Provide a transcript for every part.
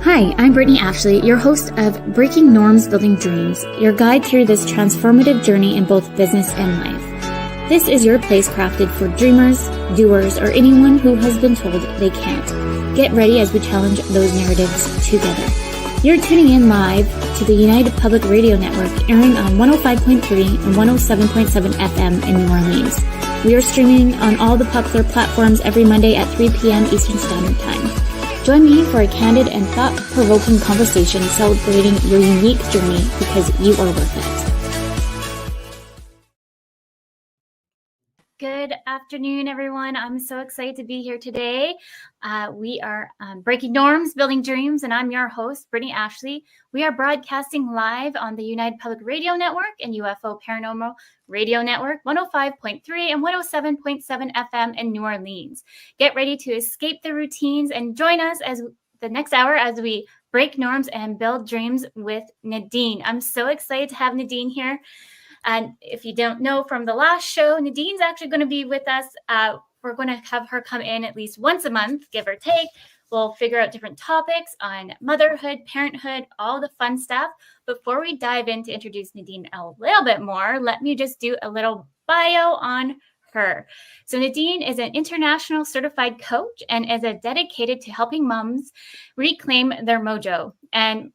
Hi, I'm Brittney Ashley, your host of Breaking Norms, Building Dreams, your guide through this transformative journey in both business and life. This is your place crafted for dreamers, doers, or anyone who has been told they can't. Get ready as we challenge those narratives together. You're tuning in live to the United Public Radio Network, airing on 105.3 and 107.7 FM in New Orleans. We are streaming on all the popular platforms every Monday at 3 p.m. Eastern Standard Time. Join me for a candid and thought-provoking conversation celebrating your unique journey because you are worth it. Good afternoon, everyone. I'm so excited to be here today. We are Breaking Norms, Building Dreams, and I'm your host, Brittney Ashley. We are broadcasting live on the United Public Radio Network and UFO Paranormal Radio Network, 105.3 and 107.7 FM in New Orleans. Get ready to escape the routines and join us as the next hour as we break norms and build dreams with Nadine. I'm so excited to have Nadine here. And if you don't know from the last show, Nadine's actually going to be with us. We're going to have her come in at least once a month, give or take. We'll figure out different topics on motherhood, parenthood, all the fun stuff. Before we dive in to introduce Nadine a little bit more, let me just do a little bio on her. So Nadine is an international certified coach and is dedicated to helping moms reclaim their mojo. And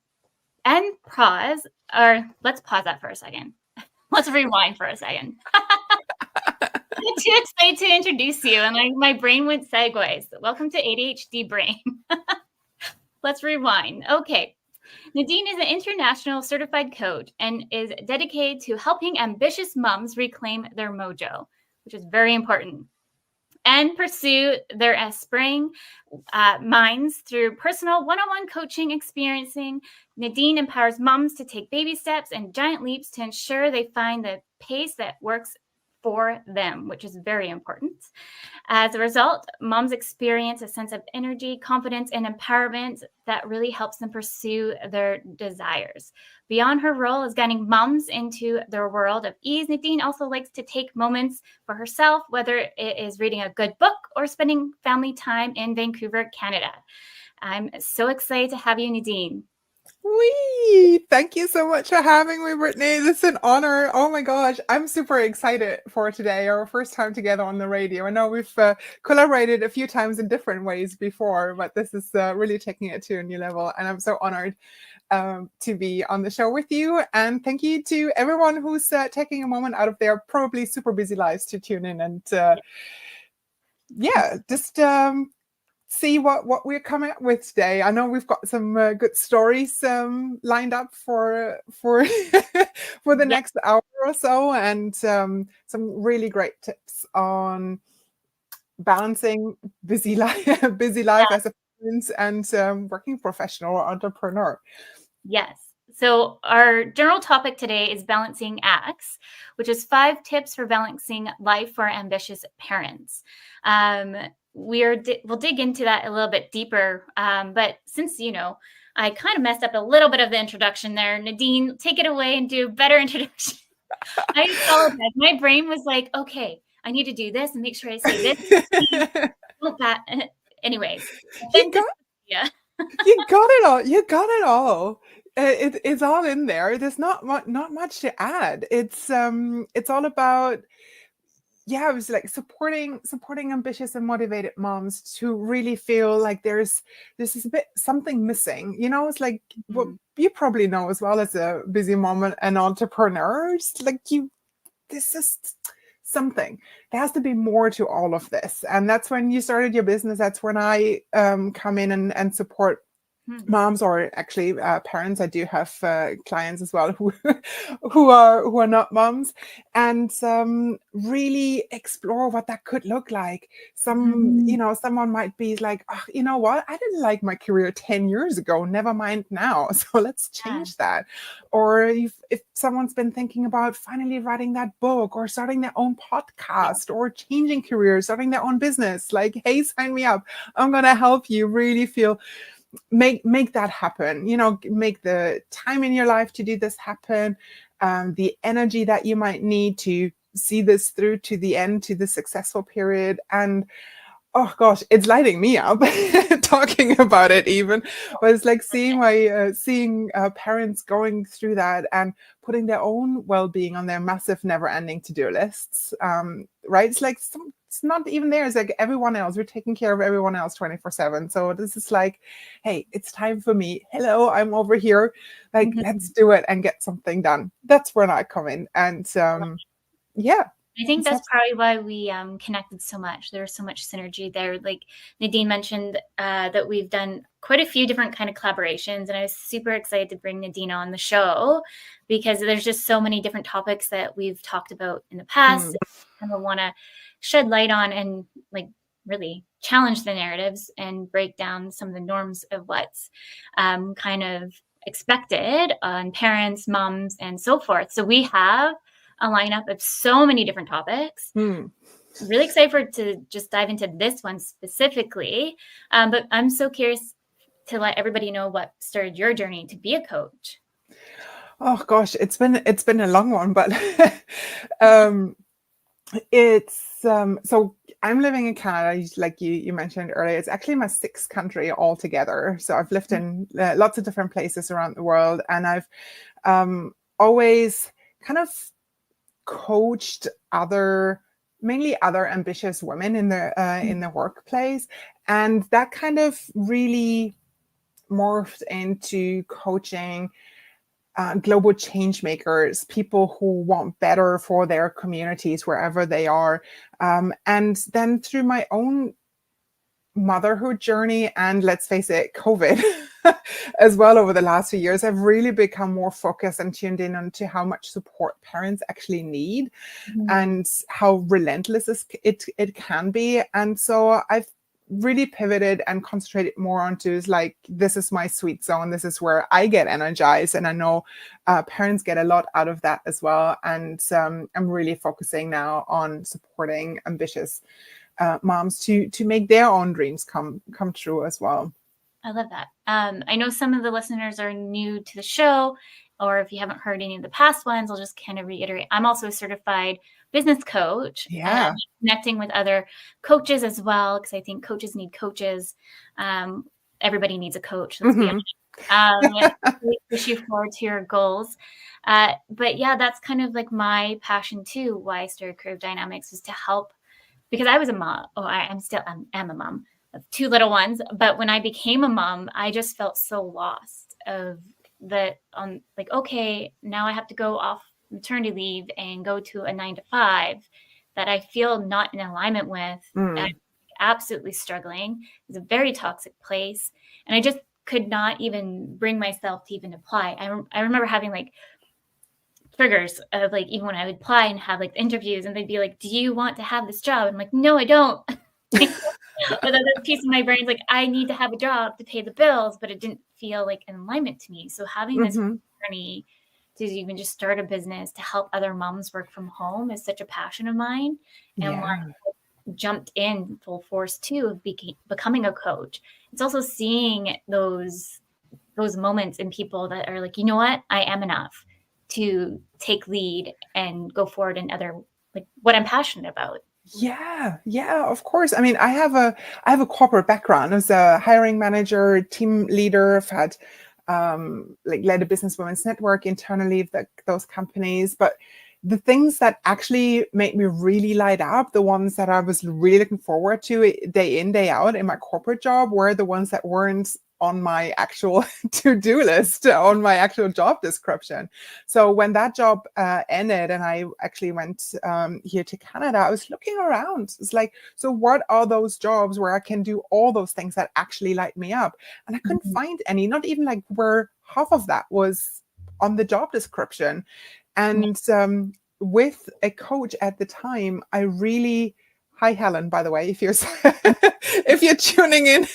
pause, or let's pause that for a second. Let's rewind for a second. I'm too excited to introduce you, and my brain went segues. Welcome to ADHD Brain. Let's rewind. Okay. Nadine is an international certified coach and is dedicated to helping ambitious moms reclaim their mojo, which is very important, and pursue their aspiring minds through personal one-on-one coaching experiencing. Nadine empowers moms to take baby steps and giant leaps to ensure they find the pace that works for them, which is very important. As a result, moms experience a sense of energy, confidence, and empowerment that really helps them pursue their desires. Beyond her role as guiding moms into their world of ease, Nadine also likes to take moments for herself, whether it is reading a good book or spending family time in Vancouver, Canada. I'm so excited to have you, Nadine. Thank you so much for having me, Brittney. This is an honor. Oh my gosh, I'm super excited for today, our first time together on the radio. I know we've collaborated a few times in different ways before, but this is really taking it to a new level, and I'm so honored to be on the show with you. And thank you to everyone who's taking a moment out of their probably super busy lives to tune in and just see what we're coming up with today. I know we've got some good stories lined up for the next hour or so, and some really great tips on balancing busy life as a parent and working professional or entrepreneur. Yes. So our general topic today is balancing acts, which is 5 tips for balancing life for ambitious parents. We'll dig into that a little bit deeper. But since, I kind of messed up a little bit of the introduction there, Nadine, take it away and do a better introduction. I apologize. My brain was like, okay, I need to do this and make sure I say this. Anyways. You got it all. You got it all. It's all in there. There's not much to add. It's all about, it was like supporting ambitious and motivated moms to really feel like there's a bit something missing. It's like what you probably know as well as a busy mom and entrepreneur. It's like this is something. There has to be more to all of this, and that's when you started your business. That's when I come in and support moms, or actually parents. I do have clients as well who are not moms, and really explore what that could look like. Someone might be like, oh, you know what, I didn't like my career 10 years ago, never mind now, so let's change that. Or if someone's been thinking about finally writing that book or starting their own podcast or changing careers, starting their own business, like, hey, sign me up, I'm gonna help you really feel make that happen. Make the time in your life to do this happen, the energy that you might need to see this through to the end, to the successful period. And oh gosh, it's lighting me up talking about it even. But it's like seeing parents going through that and putting their own well-being on their massive never-ending to-do lists. Right? It's like it's not even there. It's like everyone else. We're taking care of everyone else 24/7. So this is like, hey, it's time for me. Hello, I'm over here. Like, let's do it and get something done. That's where I come in. And yeah. I think that's probably why we connected so much. There's so much synergy there. Like Nadine mentioned that we've done quite a few different kind of collaborations, and I was super excited to bring Nadine on the show because there's just so many different topics that we've talked about in the past. Kind of want to shed light on and like really challenge the narratives and break down some of the norms of what's kind of expected on parents, moms, and so forth. So we have a lineup of so many different topics. Really excited to just dive into this one specifically. But I'm so curious to let everybody know what started your journey to be a coach. Oh gosh, it's been a long one, but it's so I'm living in Canada, like you mentioned earlier. It's actually my 6th country altogether. So I've lived in lots of different places around the world, and I've always kind of coached mainly other ambitious women in the workplace, and that kind of really morphed into coaching global change makers, people who want better for their communities wherever they are, and then through my own motherhood journey, and let's face it, COVID as well, over the last few years, I've really become more focused and tuned in onto how much support parents actually need and how relentless it can be. And so I've really pivoted and concentrated more onto is like, this is my sweet zone. This is where I get energized. And I know parents get a lot out of that as well. And I'm really focusing now on supporting ambitious moms to make their own dreams come true as well. I love that. I know some of the listeners are new to the show, or if you haven't heard any of the past ones, I'll just kind of reiterate. I'm also a certified business coach, and connecting with other coaches as well, because I think coaches need coaches. Everybody needs a coach. Let's be honest. Push you forward to your goals. But yeah, that's kind of like my passion too. Why I started Curve Dynamics was to help, because I was a mom. I'm a mom of 2 little ones. But when I became a mom, I just felt so lost of that like, okay, now I have to go off maternity leave and go to a 9 to 5 that I feel not in alignment with. I'm absolutely struggling. It's a very toxic place. And I just could not even bring myself to even apply. I remember having like triggers of like, even when I would apply and have like interviews, and they'd be like, do you want to have this job? I'm like, no, I don't. But other piece of my brain's like, I need to have a job to pay the bills, but it didn't feel like in alignment to me. So having this journey to even just start a business to help other moms work from home is such a passion of mine. And when I jumped in full force too of becoming a coach, it's also seeing those moments in people that are like, you know what, I am enough to take lead and go forward in other, like what I'm passionate about. Yeah, of course. I mean, I have a corporate background as a hiring manager, team leader. I've had like led a business women's network internally, those companies. But the things that actually made me really light up, the ones that I was really looking forward to day in, day out in my corporate job, were the ones that weren't on my actual to-do list, on my actual job description. So when that job ended and I actually went here to Canada, I was looking around. It's like, so what are those jobs where I can do all those things that actually light me up? And I couldn't find any, not even like where half of that was on the job description. And with a coach at the time, I really, hi Helen, by the way, if you're if you're tuning in,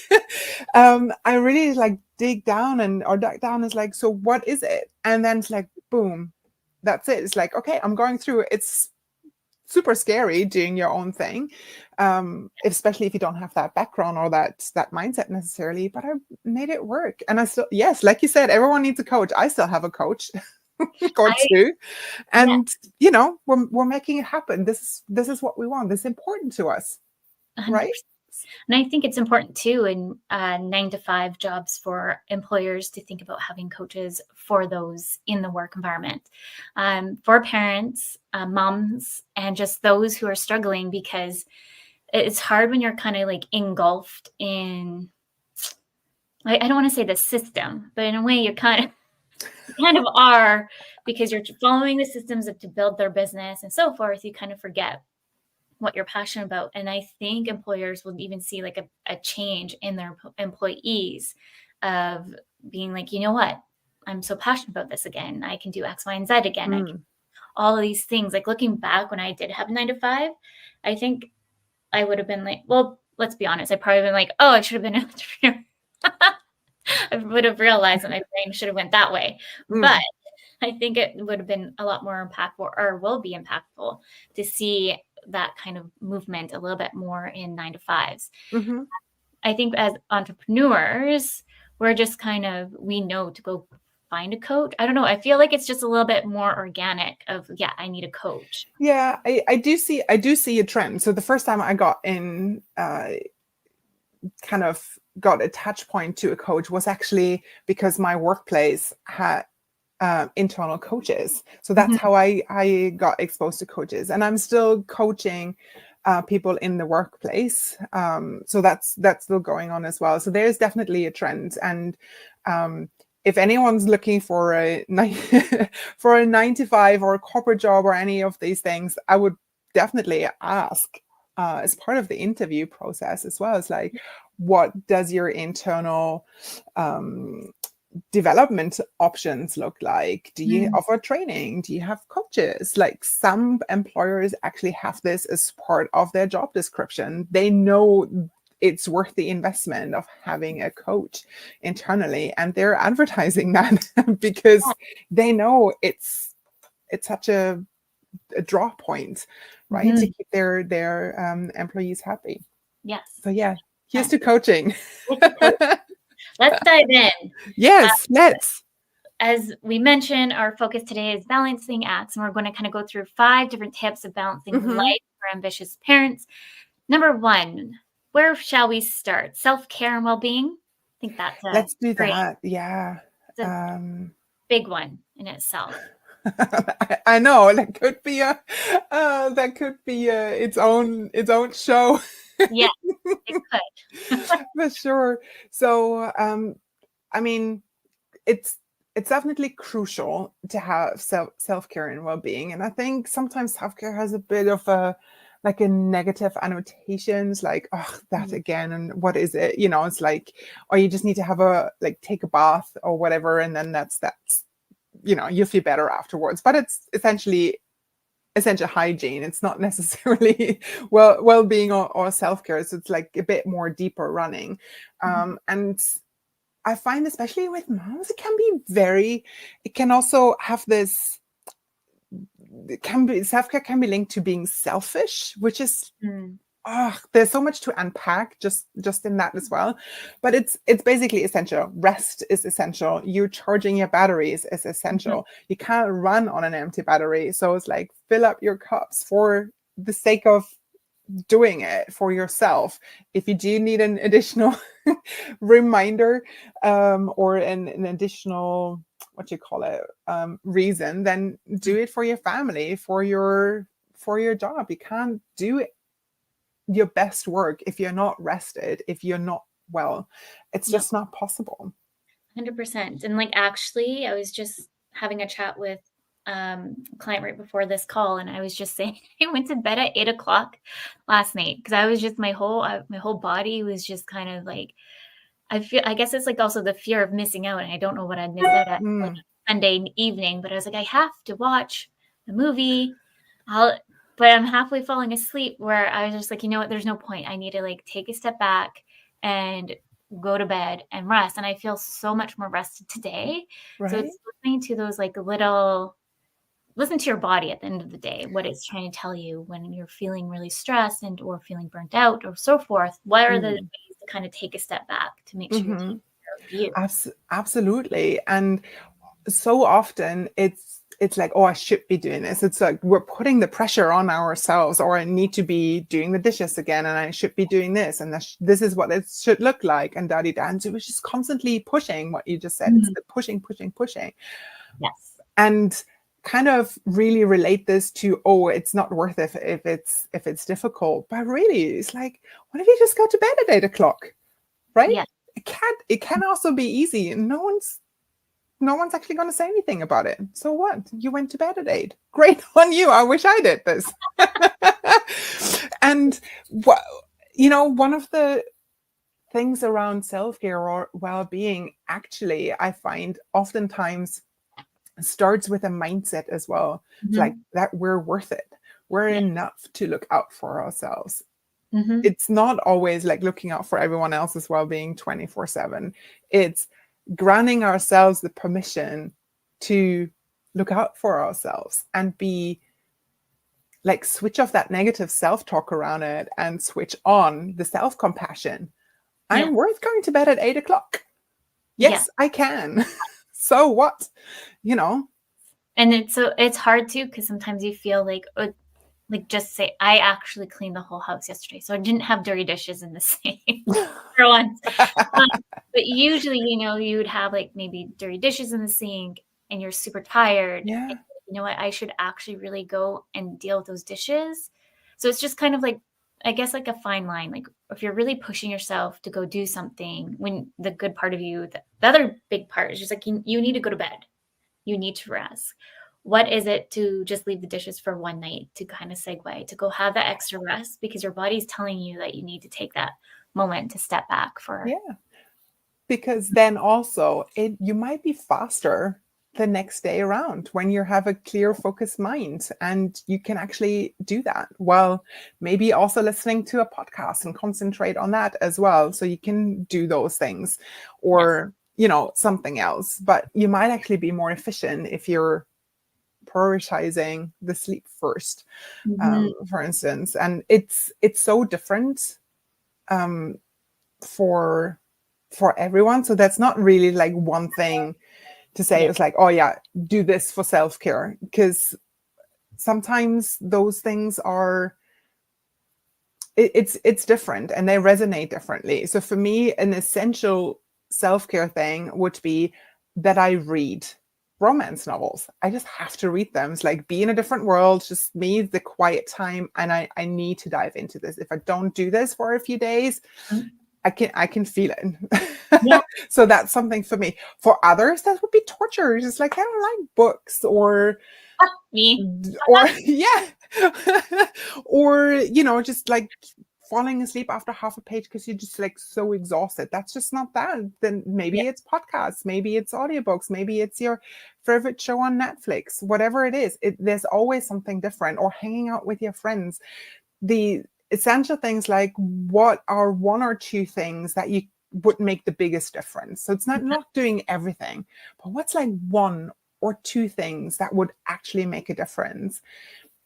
I really like dug down is like, so what is it? And then it's like, boom, that's it. It's like, okay, I'm going through it. It's super scary doing your own thing, especially if you don't have that background or that mindset necessarily, but I made it work. And I still, yes, like you said, everyone needs a coach. I still have a coach or two, and you know, we're making it happen. This is what we want. This is important to us, 100%. Right? And I think it's important too in 9-to-5 jobs for employers to think about having coaches for those in the work environment, for parents, moms, and just those who are struggling, because it's hard when you're kind of like engulfed in, I don't want to say the system, but in a way you kind of are, because you're following the systems to build their business and so forth. You kind of forget what you're passionate about. And I think employers will even see like a change in their employees of being like, you know what, I'm so passionate about this again. I can do X, Y, and Z again. I can, all of these things. Like looking back when I did have 9-to-5, I think I would have been like, well, let's be honest. I probably been like, oh, I should have been an entrepreneur. I would have realized that my brain should have went that way. But I think it would have been a lot more impactful, or will be impactful, to see that kind of movement a little bit more in 9-to-5s. I think as entrepreneurs, we're just kind of, we know to go find a coach. I don't know. I feel like it's just a little bit more organic of, yeah, I need a coach. Yeah, I do see a trend. So the first time I got in, kind of got a touch point to a coach was actually because my workplace had internal coaches. So that's how I got exposed to coaches, and I'm still coaching people in the workplace. So that's still going on as well. So there's definitely a trend. And if anyone's looking for a 9-to-5 or a corporate job or any of these things, I would definitely ask as part of the interview process as well. It's like, what does your internal development options look like? Do you offer training? Do you have coaches? Like, some employers actually have this as part of their job description. They know it's worth the investment of having a coach internally, and they're advertising that because they know it's such a draw point, right? To keep their employees happy. Yes. So yeah, here's to coaching. Let's dive in. Yes, let's. As we mentioned, our focus today is balancing acts, and we're going to kind of go through 5 different tips of balancing life for ambitious parents. Number 1, where shall we start? Self-care and well-being. I think that's let's do that. Yeah, it's a big one in itself. I know that could be its own show. Yeah, it could. For sure. So I mean, it's definitely crucial to have self-care and well-being. And I think sometimes self-care has a bit of a negative annotations, like, oh, that again, and what is it? You know, it's like, or you just need to have take a bath or whatever, and then that's you know, you feel better afterwards. But it's essentially essential hygiene. It's not necessarily well-being or self-care. So it's like a bit more deeper running. And I find, especially with moms, it can also have this, self-care can be linked to being selfish, which is, there's so much to unpack just in that as well. But it's basically essential. Rest is essential. You charging your batteries is essential. You can't run on an empty battery. So it's like, fill up your cups for the sake of doing it for yourself. If you do need an additional reminder or an additional, what you call it, reason, then do it for your family, for your job. You can't do it your best work if you're not rested, if you're not well. It's just not possible. 100%. And like, actually, I was just having a chat with a client right before this call, and I was just saying I went to bed at 8:00 last night because I was just, my whole body was just kind of like, I guess it's like also the fear of missing out, and I don't know what I'd miss out at like Sunday evening, but I was like, I have to watch the movie. But I'm halfway falling asleep, where I was just like, you know what, there's no point. I need to like take a step back and go to bed and rest. And I feel so much more rested today. Right. So it's listening to those listen to your body at the end of the day, what it's trying to tell you when you're feeling really stressed or feeling burnt out or so forth. What are the ways to kind of take a step back to make sure you're taking care of you? Absolutely. And so often it's it's like, oh, I should be doing this. It's like we're putting the pressure on ourselves, or I need to be doing the dishes again, and I should be doing this, and this is what it should look like, and da da. And so we're just constantly pushing what you just said. It's the pushing, pushing, pushing. Yes. And kind of really relate this to, oh, it's not worth it if it's difficult. But really, it's like, what if you just go to bed at 8 o'clock, right? Yeah. It can also be easy. No one's actually going to say anything about it. So what? You went to bed at 8. Great on you. I wish I did this. And one of the things around self-care or well-being, actually, I find oftentimes starts with a mindset as well. It's like that we're worth it. We're enough to look out for ourselves. It's not always like looking out for everyone else's well-being 24/7. It's granting ourselves the permission to look out for ourselves and be like, switch off that negative self-talk around it and switch on the self-compassion. I'm worth going to bed at 8 o'clock. Yes, I can. So what? And it's hard too, because sometimes you feel like just say, I actually cleaned the whole house yesterday, so I didn't have dirty dishes in the sink for once. But usually, you would have like maybe dirty dishes in the sink, and you're super tired. Yeah. And you know what? I should actually really go and deal with those dishes. So it's just kind of like, I guess, like a fine line. Like if you're really pushing yourself to go do something, when the good part of you, the other big part is just like, you need to go to bed. You need to rest. What is it to just leave the dishes for one night, to kind of segue, to go have that extra rest, because your body's telling you that you need to take that moment to step back for. Yeah. Because then also you might be faster the next day around when you have a clear, focused mind, and you can actually do that. Well, maybe also listening to a podcast and concentrate on that as well. So you can do those things, or, something else, but you might actually be more efficient if you're prioritizing the sleep first, for instance. And it's so different for everyone. So that's not really like one thing to say. It's like, oh yeah, do this for self-care, because sometimes those things are, it's different and they resonate differently. So for me, an essential self-care thing would be that I read romance novels. I just have to read them. It's like be in a different world, just me, the quiet time, and I need to dive into this. If I don't do this for a few days, I can feel it. Yeah. So that's something for me. For others, that would be torture. It's just like, I don't like books, or me, or or just like falling asleep after half a page because you're just like so exhausted. That's just not that. Then maybe it's podcasts, maybe it's audiobooks, maybe it's your favorite show on Netflix, whatever it is. There's always something different, or hanging out with your friends. The essential things, like what are one or two things that you would make the biggest difference. So it's not doing everything, but what's like one or two things that would actually make a difference?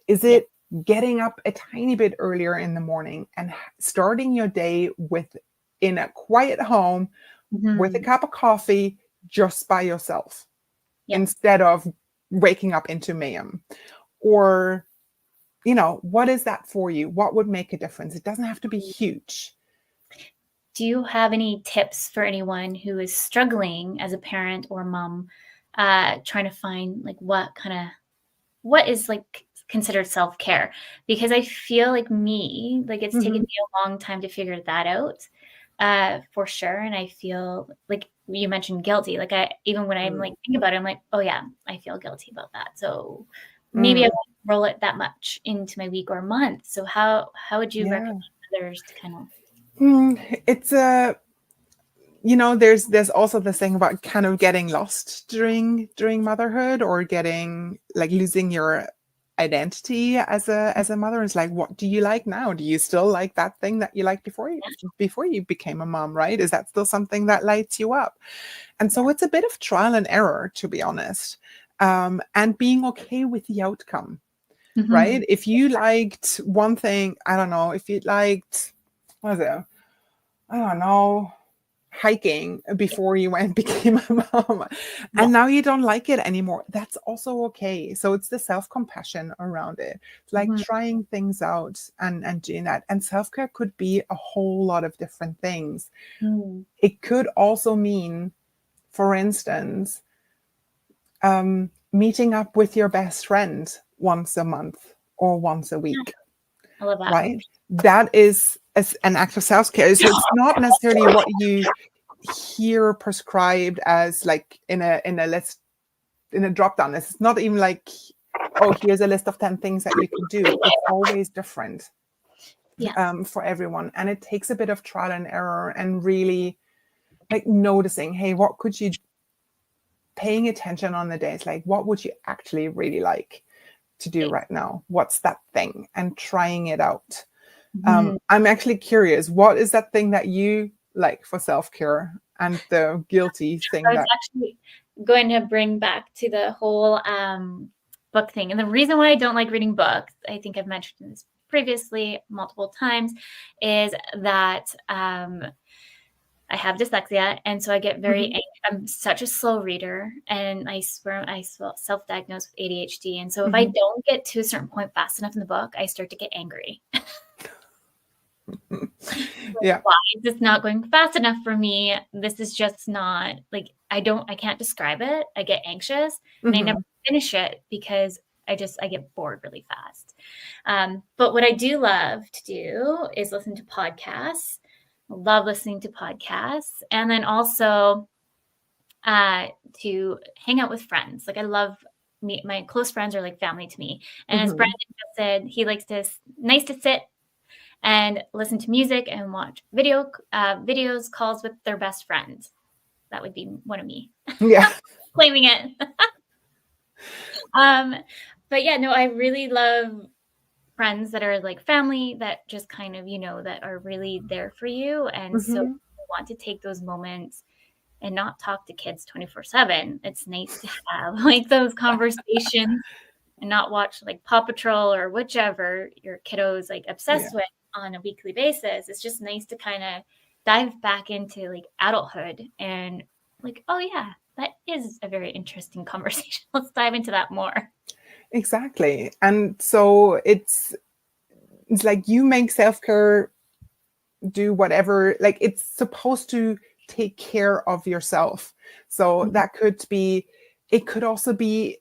Is it getting up a tiny bit earlier in the morning and starting your day in a quiet home with a cup of coffee, just by yourself, instead of waking up into mayhem? Or, what is that for you? What would make a difference? It doesn't have to be huge. Do you have any tips for anyone who is struggling as a parent or mom, trying to find like what is like considered self-care? Because I feel like it's taken me a long time to figure that out, for sure. And I feel like you mentioned guilty. Like even when I'm like thinking about it, I'm like, oh yeah, I feel guilty about that. So maybe I won't roll it that much into my week or month. So how would you recommend others to kind of? It's there's also this thing about kind of getting lost during motherhood, or getting like losing your identity as a mother. Is like, what do you like now? Do you still like that thing that you liked before you became a mom, right? Is that still something that lights you up? And so it's a bit of trial and error, to be honest, and being okay with the outcome, right? If you liked one thing, I don't know, if you liked, what is it? I don't know, hiking before you went and became a mom, Yeah. and now you don't like it anymore. That's also okay. So it's the self-compassion around it. It's like trying things out and doing that. And self-care could be a whole lot of different things. It could also mean, for instance, meeting up with your best friend once a month or once a week. I love that. Right? That is an act of self-care. So it's not necessarily what you hear prescribed as like in a list, in a drop-down list. It's not even like, oh, here's a list of 10 things that you can do. It's always different for everyone. And it takes a bit of trial and error and really like noticing, hey, what could you, paying attention on the days, like what would you actually really like to do right now? What's that thing? And trying it out. I'm actually curious, what is that thing that you like for self-care and the guilty thing? I was actually going to bring back to the whole book thing. And the reason why I don't like reading books, I think I've mentioned this previously multiple times, is that I have dyslexia, and so I get very angry. I'm such a slow reader, and I swear I self-diagnosed with ADHD. And so if I don't get to a certain point fast enough in the book, I start to get angry. Yeah. Why is this not going fast enough for me? This is just not like, I can't describe it. I get anxious and I never finish it because I get bored really fast. But what I do love to do is listen to podcasts. I love listening to podcasts. And then also to hang out with friends. Like I love my close friends are like family to me. And as Brandon just said, he likes to, nice to sit and listen to music and watch videos, calls with their best friends. That would be one of me. Yeah. Claiming it. But yeah, no, I really love friends that are like family that just kind of, that are really there for you. And so I want to take those moments and not talk to kids 24/7. It's nice to have like those conversations and not watch like Paw Patrol or whichever your kiddo's like obsessed with on a weekly basis. It's just nice to kind of dive back into like adulthood and like, oh yeah, that is a very interesting conversation. Let's dive into that more. Exactly. And so it's like you make self-care do whatever, like it's supposed to take care of yourself. So that could be, it could also be,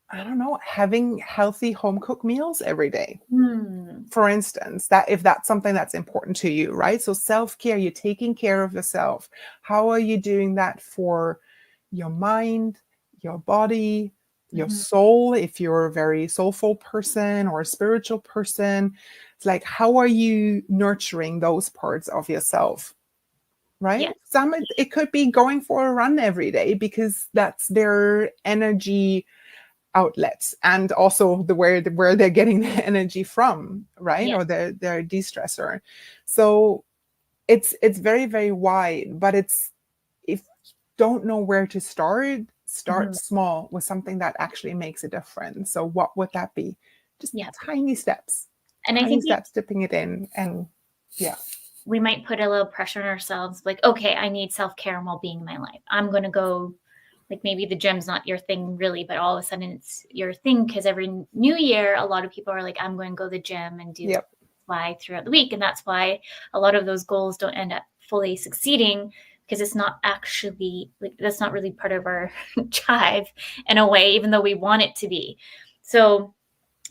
I don't know, having healthy home cooked meals every day. For instance, that if that's something that's important to you, right? So self-care, you're taking care of yourself. How are you doing that for your mind, your body, your soul? If you're a very soulful person or a spiritual person, it's like, how are you nurturing those parts of yourself? Right? Yes. It could be going for a run every day because that's their energy outlets and also where they're getting the energy from, right? Or their de-stressor. So it's very, very wide, but if you don't know where to start small with something that actually makes a difference. So what would that be? Just tiny steps. And tiny steps, dipping it in, and we might put a little pressure on ourselves, like, okay, I need self-care and well-being in my life. I'm going to go, like maybe the gym's not your thing really, but all of a sudden it's your thing because every new year, a lot of people are like, I'm going to go to the gym and do why throughout the week. And that's why a lot of those goals don't end up fully succeeding because it's not actually, like, that's not really part of our drive in a way, even though we want it to be. So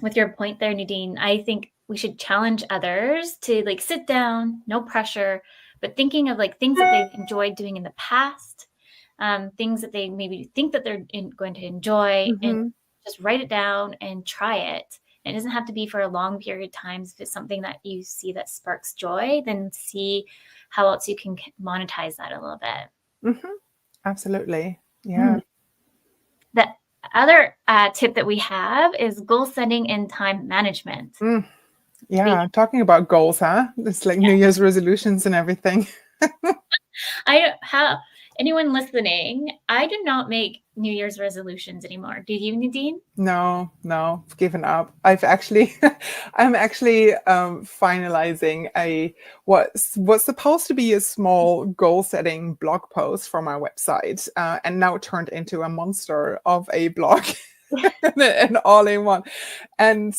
with your point there, Nadine, I think we should challenge others to like sit down, no pressure, but thinking of like things that they've enjoyed doing in the past, things that they maybe think that they're going to enjoy, and just write it down and try it. And it doesn't have to be for a long period of time. If it's something that you see that sparks joy, then see how else you can monetize that a little bit. Absolutely. Yeah. The other tip that we have is goal setting and time management. Yeah, talking about goals, huh? It's like New Year's resolutions and everything. anyone listening, I do not make New Year's resolutions anymore. Do you, Nadine? No, I've given up. I've actually, I'm actually finalizing what's supposed to be a small goal setting blog post for my website, and now turned into a monster of a blog, and all in one. And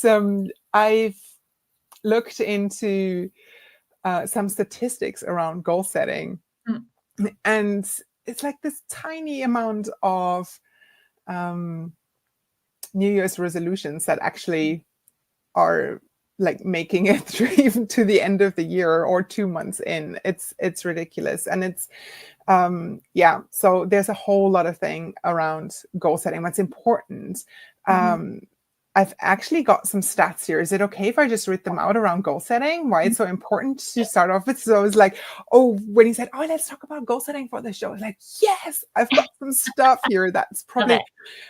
I've looked into some statistics around goal setting, and it's like this tiny amount of New Year's resolutions that actually are like making it through even to the end of the year or 2 months in. It's ridiculous. And it's so there's a whole lot of thing around goal setting. What's important. I've actually got some stats here. Is it okay if I just read them out around goal setting? Why it's so important to start off with? So I was like, oh, when he said, oh, let's talk about goal setting for the show, I was like, yes, I've got some stuff here that's probably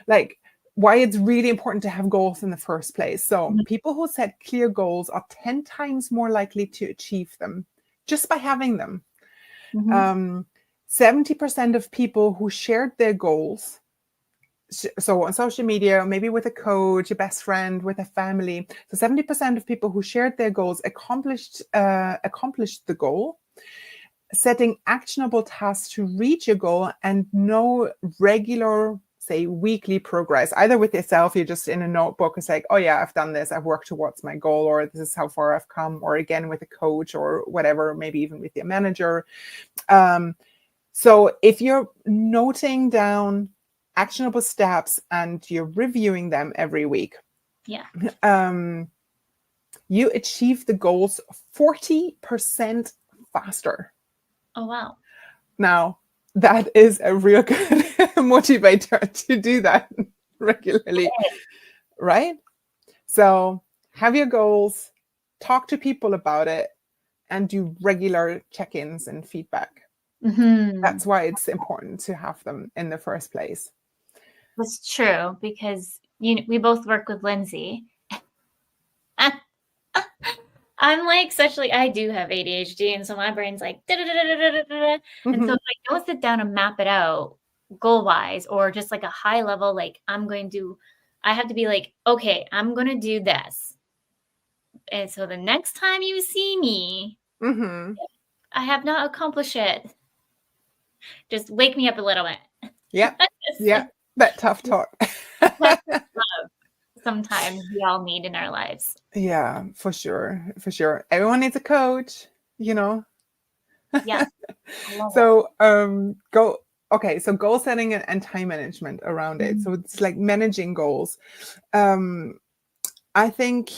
like why it's really important to have goals in the first place. So people who set clear goals are 10 times more likely to achieve them just by having them. 70% of people who shared their goals, so on social media, maybe with a coach, a best friend, with a family, so 70% of people who shared their goals accomplished the goal. Setting actionable tasks to reach a goal and no regular, say, weekly progress, either with yourself, you're just in a notebook, it's like, oh yeah, I've done this, I've worked towards my goal, or this is how far I've come, or again with a coach or whatever, maybe even with your manager. So if you're noting down actionable steps and you're reviewing them every week, you achieve the goals 40% faster. Oh, wow. Now, that is a real good motivator to do that regularly, right? So have your goals, talk to people about it, and do regular check-ins and feedback. That's why it's important to have them in the first place. That's true, because we both work with Lindsay. I'm like I do have ADHD, and so my brain's like da-da-da-da-da-da-da. And so if I don't sit down and map it out goal-wise, or just like a high level, like I have to be like, okay, I'm going to do this. And so the next time you see me, I have not accomplished it. Just wake me up a little bit. Yeah. That tough talk. Sometimes we all need in our lives. Yeah, for sure. Everyone needs a coach, Yeah. So so goal setting and time management around it. So it's like managing goals. I think,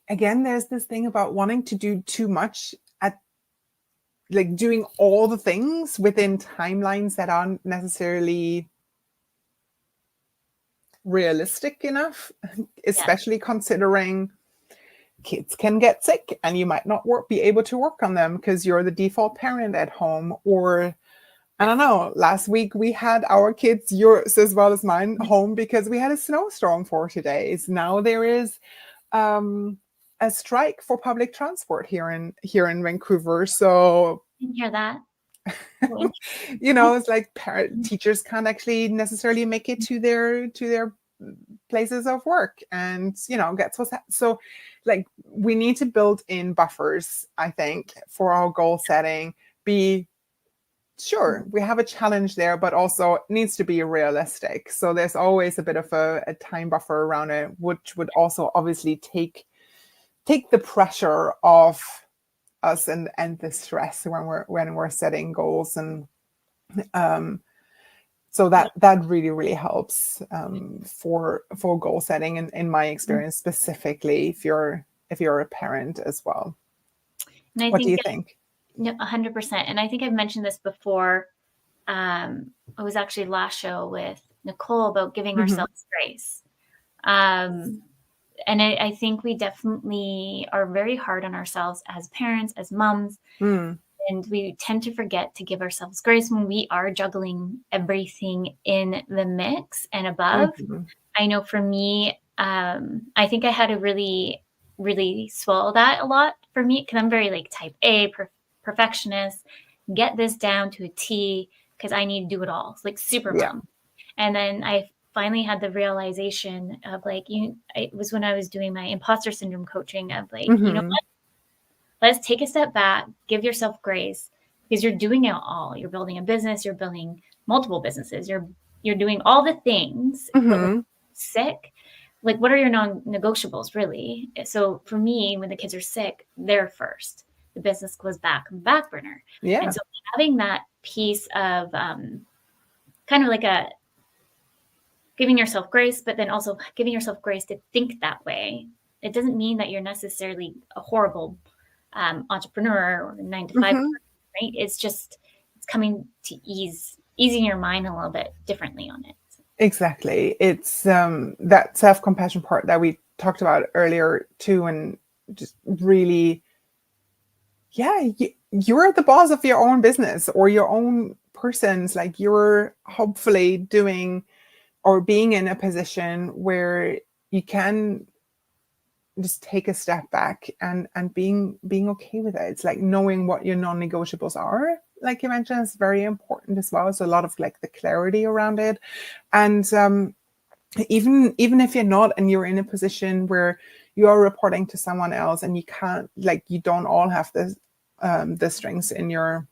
again, there's this thing about wanting to do too much, at like doing all the things within timelines that aren't necessarily realistic enough, especially considering kids can get sick and you might not be able to work on them because you're the default parent at home. Or I don't know, last week we had our kids, yours as well as mine, home because we had a snowstorm for 2 days. Now there is a strike for public transport here in Vancouver. So you hear that? It's like teachers can't actually necessarily make it to their places of work, and gets what's so like we need to build in buffers, I think, for our goal setting. Be sure we have a challenge there, but also it needs to be realistic. So there's always a bit of a time buffer around it, which would also obviously take the pressure off us and the stress when we're setting goals. And so that really helps for goal setting, in my experience, specifically if you're a parent as well. What do you think? 100%. And I think I've mentioned this before. It was actually last show with Nicole about giving ourselves grace. And I think we definitely are very hard on ourselves as parents, as moms. And we tend to forget to give ourselves grace when we are juggling everything in the mix and above. I know for me, I think I had to really, really swallow that a lot for me, because I'm very like type A perfectionist. get this down to a T because I need to do it all. It's like super Yeah. mom. And then I finally had the realization of like, it was when I was doing my imposter syndrome coaching of like, you know what? Let's take a step back, give yourself grace, because you're doing it all. You're building a business, you're building multiple businesses, you're doing all the things, but when you're sick, like what are your non-negotiables really? So for me, when the kids are sick, they're first. The business goes back on the back burner. Yeah. And so having that piece of kind of like a giving yourself grace, but then also giving yourself grace to think that way. It doesn't mean that you're necessarily a horrible entrepreneur or 9 to 5, right? It's just, it's coming to easing your mind a little bit differently on it. Exactly. It's that self-compassion part that we talked about earlier too, and just really, yeah, you're the boss of your own business or your own person's, like you're hopefully doing or being in a position where you can just take a step back and being okay with it. It's like knowing what your non-negotiables are, like you mentioned, is very important as well. So a lot of like the clarity around it. And even if you're not and you're in a position where you are reporting to someone else and you can't, like you don't all have the strings in your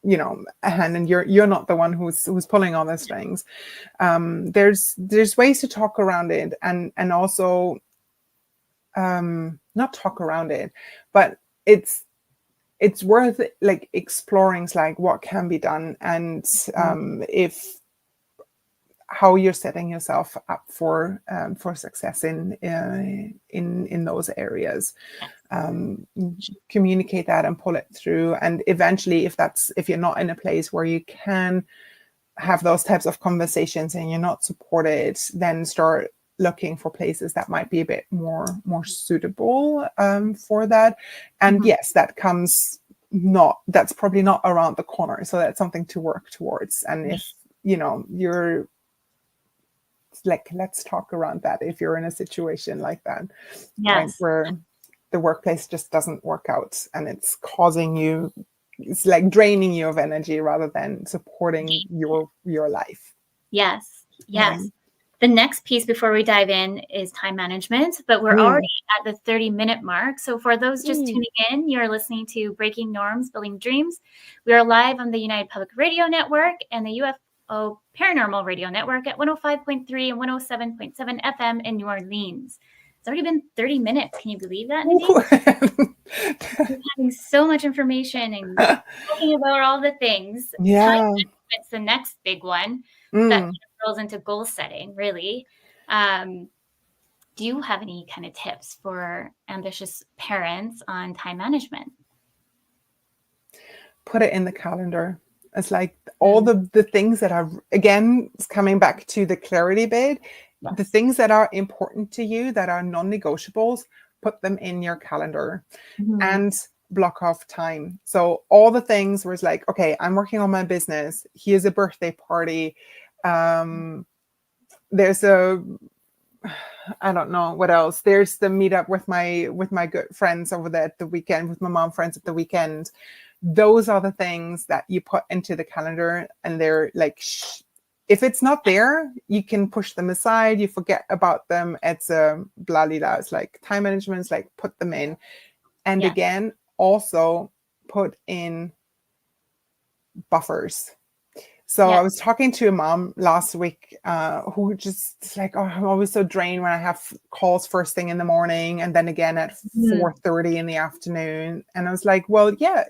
you know, hand, and you're not the one who's pulling all the strings. There's ways to talk around it, and also not talk around it, but it's worth like exploring like what can be done, and if how you're setting yourself up for success in those areas. Communicate that and pull it through, and eventually if you're not in a place where you can have those types of conversations and you're not supported, then start looking for places that might be a bit more suitable for that. And yes, that's probably not around the corner, so that's something to work towards. And if you know, you're like, let's talk around that if you're in a situation like that, right, where the workplace just doesn't work out and it's causing you, it's like draining you of energy rather than supporting your life. Yes. The next piece before we dive in is time management, but we're already at the 30-minute mark. So for those just tuning in, you're listening to Breaking Norms, Building Dreams. We are live on the United Public Radio Network and the UFO Paranormal Radio Network at 105.3 and 107.7 FM in New Orleans. It's already been 30 minutes. Can you believe that, Nadine? We're having so much information and talking about all the things. Yeah. Time management's the next big one that rolls into goal setting, really. Do you have any kind of tips for ambitious parents on time management? Put it in the calendar. It's like all the things that are, again, it's coming back to the clarity bit. The things that are important to you, that are non-negotiables, put them in your calendar and block off time. So all the things where it's like, okay, I'm working on my business. Here's a birthday party. There's I don't know what else. There's the meetup with my good friends over there at the weekend, with my mom friends at the weekend. Those are the things that you put into the calendar, and they're like, if it's not there, you can push them aside. You forget about them. It's a blah blah blah. It's like time management is like put them in, and again, also put in buffers. So I was talking to a mom last week who just like, oh, I'm always so drained when I have calls first thing in the morning and then again at 4:30 in the afternoon. And I was like, well, yeah,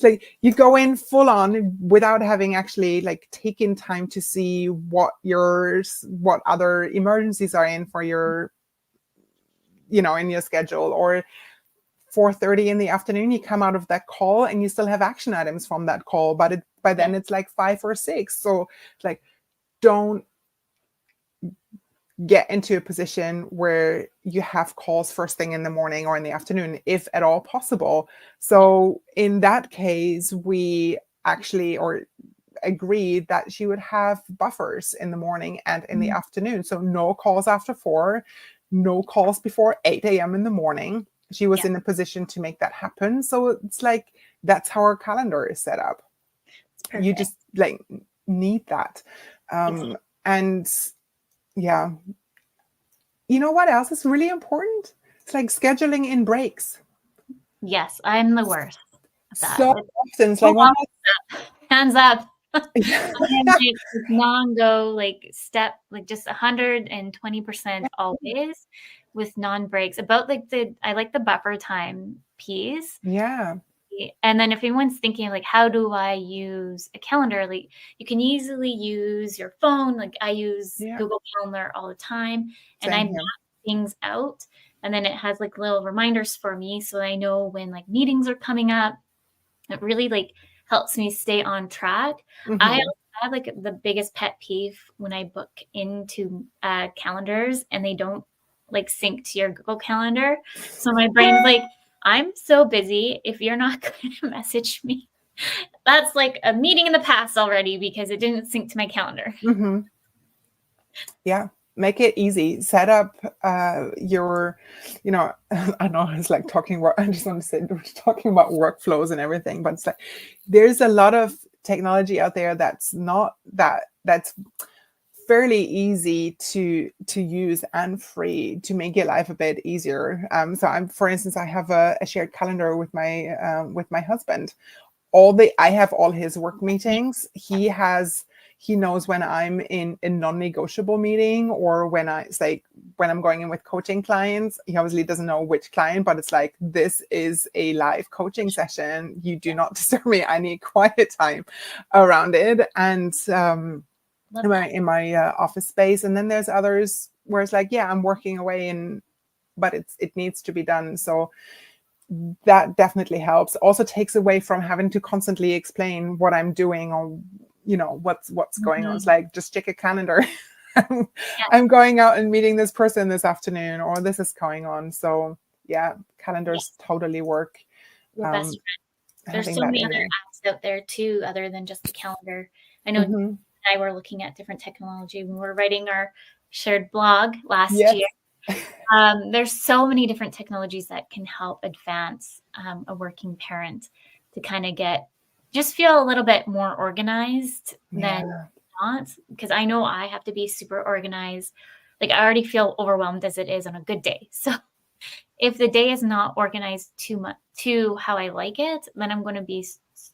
like you go in full on without having actually like taken time to see what other emergencies are in for your, you know, in your schedule. Or 4:30 in the afternoon, you come out of that call and you still have action items from that call, but by then it's like 5 or 6. So like, don't get into a position where you have calls first thing in the morning or in the afternoon, if at all possible. So in that case, we actually agreed that she would have buffers in the morning and in the afternoon. So no calls after 4, no calls before 8 a.m. in the morning. She was in a position to make that happen. So it's like, that's how our calendar is set up. You just like need that. And yeah, you know what else is really important? It's like scheduling in breaks. Yes, I'm the worst at that. So often it's like, hands up. I am like non-go, like step, like just 120% always with non-breaks. About like I like the buffer time piece. Yeah. And then if anyone's thinking like, how do I use a calendar? Like you can easily use your phone. Like I use Google Calendar all the time, and I map things out, and then it has like little reminders for me, so I know when like meetings are coming up. It really like helps me stay on track. I also have like the biggest pet peeve when I book into calendars and they don't like sync to your Google Calendar. So my brain's like, I'm so busy. If you're not going to message me, that's like a meeting in the past already because it didn't sync to my calendar. Yeah. Make it easy. Set up your, you know, I know it's like talking about, I just want to say, we're talking about workflows and everything, but it's like, there's a lot of technology out there that's fairly easy to use and free to make your life a bit easier. So for instance, I have a shared calendar with my husband. I have all his work meetings. He knows when I'm in a non-negotiable meeting, or when I'm going in with coaching clients. He obviously doesn't know which client, but it's like, this is a live coaching session. You do not disturb me. I need quiet time around it. And in my office space. And then there's others where it's like, yeah, I'm working away, but it needs to be done. So that definitely helps. Also takes away from having to constantly explain what I'm doing, or you know, what's going on. It's like, just check a calendar. I'm going out and meeting this person this afternoon, or this is going on. So yeah, calendars totally work. There's so many other apps out there too, other than just the calendar. I know you and I were looking at different technology when we were writing our shared blog last year. There's so many different technologies that can help advance a working parent to kind of just feel a little bit more organized than not. Because I know I have to be super organized. Like I already feel overwhelmed as it is on a good day. So if the day is not organized too much to how I like it, then I'm going to be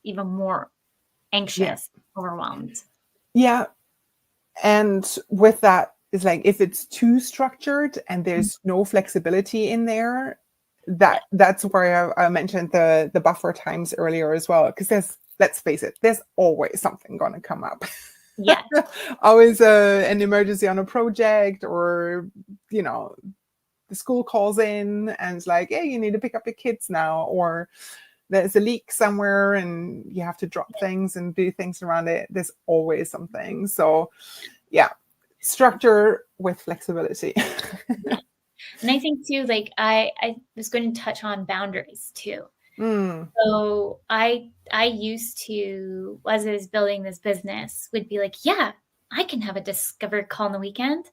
even more anxious, overwhelmed. Yeah. And with that, it's like, if it's too structured and there's no flexibility in there, that's where I mentioned the buffer times earlier as well. Because let's face it, there's always something going to come up. Yeah. Always an emergency on a project, or, you know, the school calls in and it's like, hey, you need to pick up your kids now, or there's a leak somewhere and you have to drop things and do things around it. There's always something. So yeah, structure with flexibility. And I think too, like I was going to touch on boundaries too. So I used to, as I was building this business, would be like, yeah, I can have a discovery call on the weekend,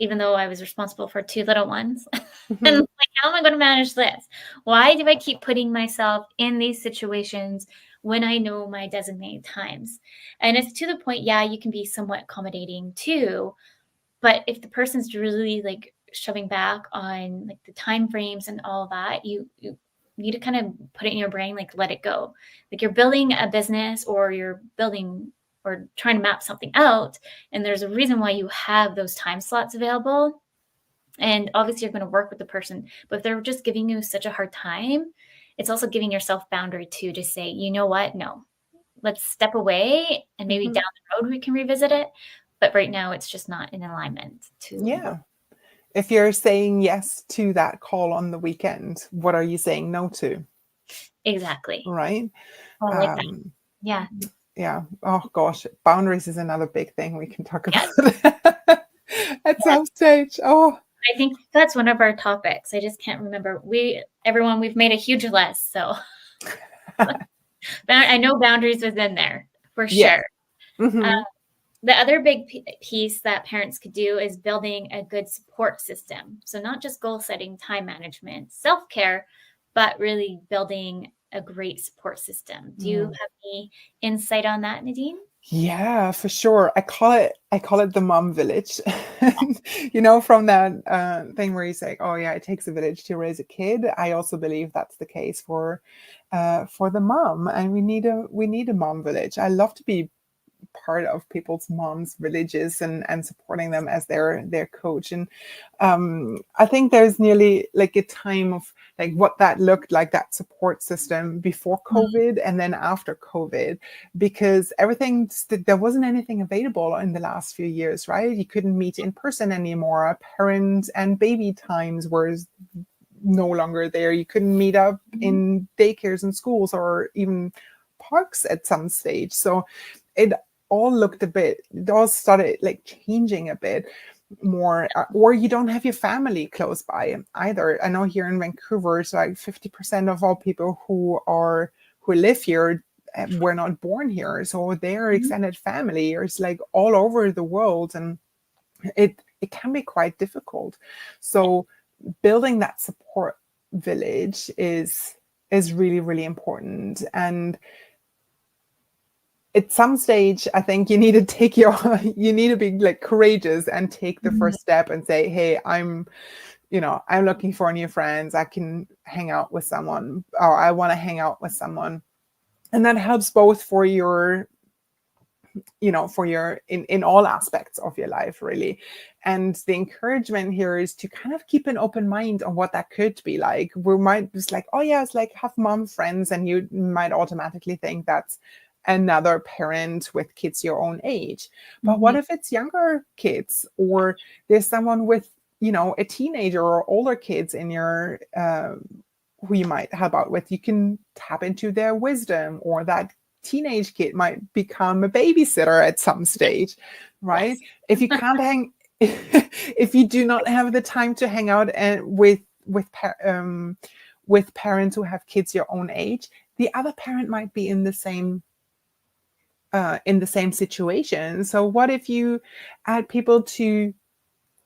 even though I was responsible for 2 little ones. And like, how am I going to manage this? Why do I keep putting myself in these situations when I know my designated times? And it's to the point, yeah, you can be somewhat accommodating too. But if the person's really like shoving back on like the time frames and all that, you need to kind of put it in your brain, like let it go. Like you're building a business, or you're building or trying to map something out, and there's a reason why you have those time slots available. And obviously you're going to work with the person, but if they're just giving you such a hard time, it's also giving yourself boundary too, to say, you know what, no, let's step away, and maybe down the road we can revisit it. But right now it's just not in alignment to If you're saying yes to that call on the weekend, what are you saying no to? Exactly. Right. I like that. Yeah. Yeah. Oh gosh, boundaries is another big thing we can talk about at some stage. Oh, I think that's one of our topics. I just can't remember. We've made a huge list, so I know boundaries was in there for sure. The other big piece that parents could do is building a good support system. So not just goal setting, time management, self-care, but really building a great support system. Do you have any insight on that, Nadine? Yeah, for sure. I call it the mom village. You know, from that thing where you say, "Oh yeah, it takes a village to raise a kid." I also believe that's the case for the mom, and we need a mom village. I love to be part of people's moms villages and supporting them as their coach. And I think there's nearly like a time of like what that looked like, that support system before COVID and then after COVID, because there wasn't anything available in the last few years, right? You couldn't meet in person anymore. Parent and baby times were no longer there. You couldn't meet up in daycares and schools or even parks at some stage. So it all started like changing a bit more, or you don't have your family close by either. I know here in Vancouver, it's like 50% of all people who live here were not born here, so their extended family is like all over the world, and it can be quite difficult. So building that support village is really, really important. And at some stage, I think you need to be like courageous and take the first step and say, hey, I'm looking for new friends. I can hang out with someone, or I want to hang out with someone. And that helps both for your in all aspects of your life, really. And the encouragement here is to kind of keep an open mind on what that could be like. We might just like, oh yeah, it's like have mom friends, and you might automatically think that's another parent with kids your own age. But what if it's younger kids, or there's someone with a teenager or older kids in your who you might help out with? You can tap into their wisdom, or that teenage kid might become a babysitter at some stage, right? Yes. If you do not have the time to hang out and with parents who have kids your own age, the other parent might be in the same situation. So what if you add people to,